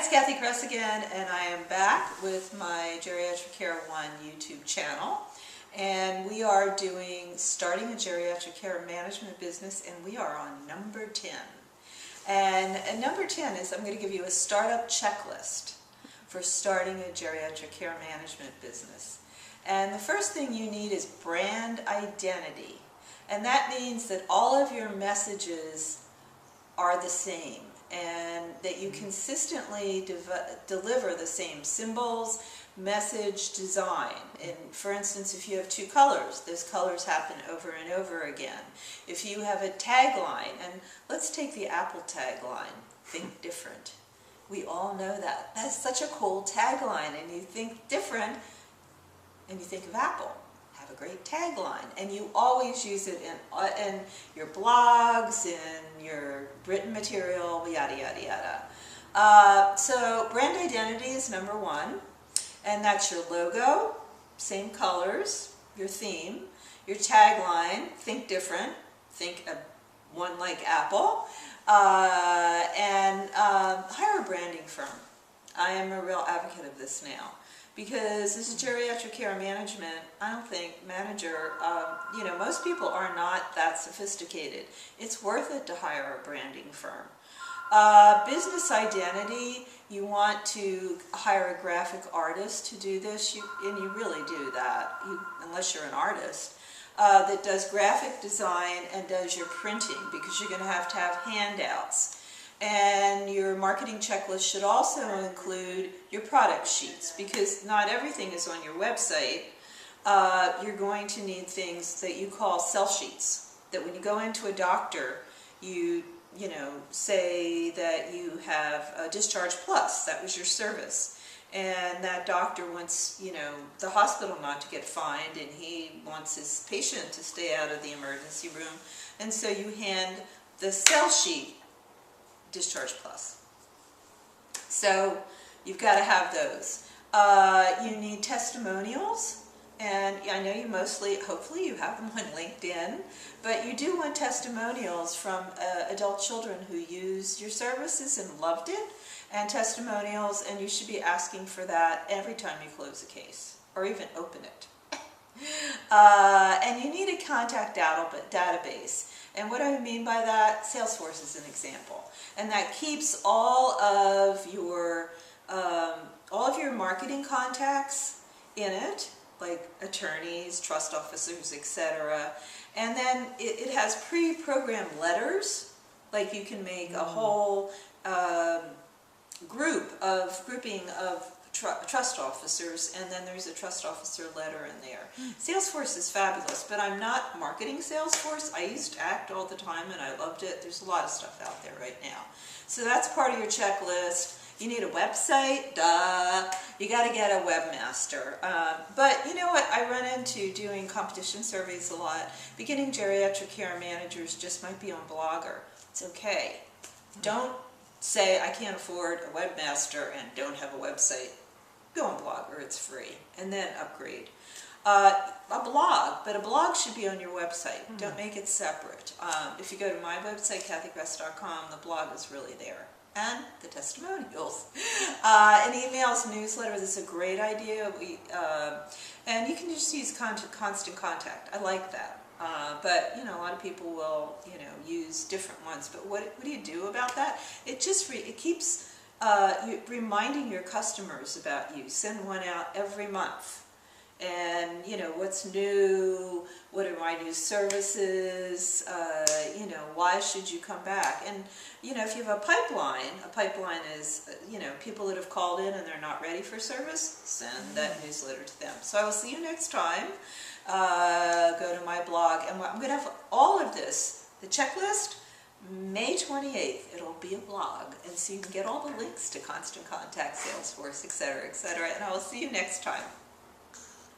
it's Kathy Kress again, and I am back with my Geriatric Care 1 YouTube channel. And we are starting a geriatric care management business, and we are on number 10. And number 10 is, I'm going to give you a startup checklist for starting a geriatric care management business. And the first thing you need is brand identity. And that means that all of your messages are the same, and that you consistently deliver the same symbols, message, design. And for instance, if you have two colors, those colors happen over and over again. If you have a tagline, and let's take the Apple tagline, think different. We all know that. That's such a cool tagline, and you think different, and you think of Apple. Have a great tagline, and you always use it in your blogs, in your written material, yada yada yada. So brand identity is number one, and that's your logo, same colors, your theme, your tagline, think different, think of one like Apple, and hire a branding firm. I am a real advocate of this now. Because as a geriatric care management, I don't think most people are not that sophisticated. It's worth it to hire a branding firm. Business identity, you want to hire a graphic artist to do this, and you really do that, unless you're an artist, that does graphic design and does your printing, because you're going to have handouts. And your marketing checklist should also include your product sheets, because not everything is on your website. You're going to need things that you call sell sheets, that when you go into a doctor, you say that you have a Discharge Plus, that was your service. And that doctor wants, the hospital not to get fined, and he wants his patient to stay out of the emergency room. And so you hand the sell sheet, Discharge Plus. So you've got to have those. You need testimonials, and I know you hopefully you have them on LinkedIn, but you do want testimonials from adult children who used your services and loved it, and testimonials, and you should be asking for that every time you close a case, or even open it. And you need a contact database. And what I mean by that, Salesforce is an example. And that keeps all of your marketing contacts in it, like attorneys, trust officers, etc. And then it has pre-programmed letters, like you can make a whole grouping of trust officers, and then there's a trust officer letter in there. Salesforce is fabulous, but I'm not marketing Salesforce. I used ACT all the time, and I loved it. There's a lot of stuff out there right now. So that's part of your checklist. You need a website, duh. You got to get a webmaster. But you know what? I run into doing competition surveys a lot. Beginning geriatric care managers just might be on Blogger. It's okay. Don't say, I can't afford a webmaster and don't have a website. Go on Blogger, it's free, and then upgrade. A blog, but a blog should be on your website. Don't make it separate. If you go to my website, kathykress.com, the blog is really there. And the testimonials. And emails, newsletters, is a great idea. And you can just use constant contact. I like that. But a lot of people will use different ones. But what do you do about that? It keeps reminding your customers about you. Send one out every month. And what's new, what are my new services, why should you come back? And if you have a pipeline is people that have called in and they're not ready for service, send that newsletter to them. So I will see you next time. Go to my blog, and I'm going to have all of this, the checklist, May 28th, it'll be a blog, and so you can get all the links to Constant Contact, Salesforce, etc., etc., and I will see you next time.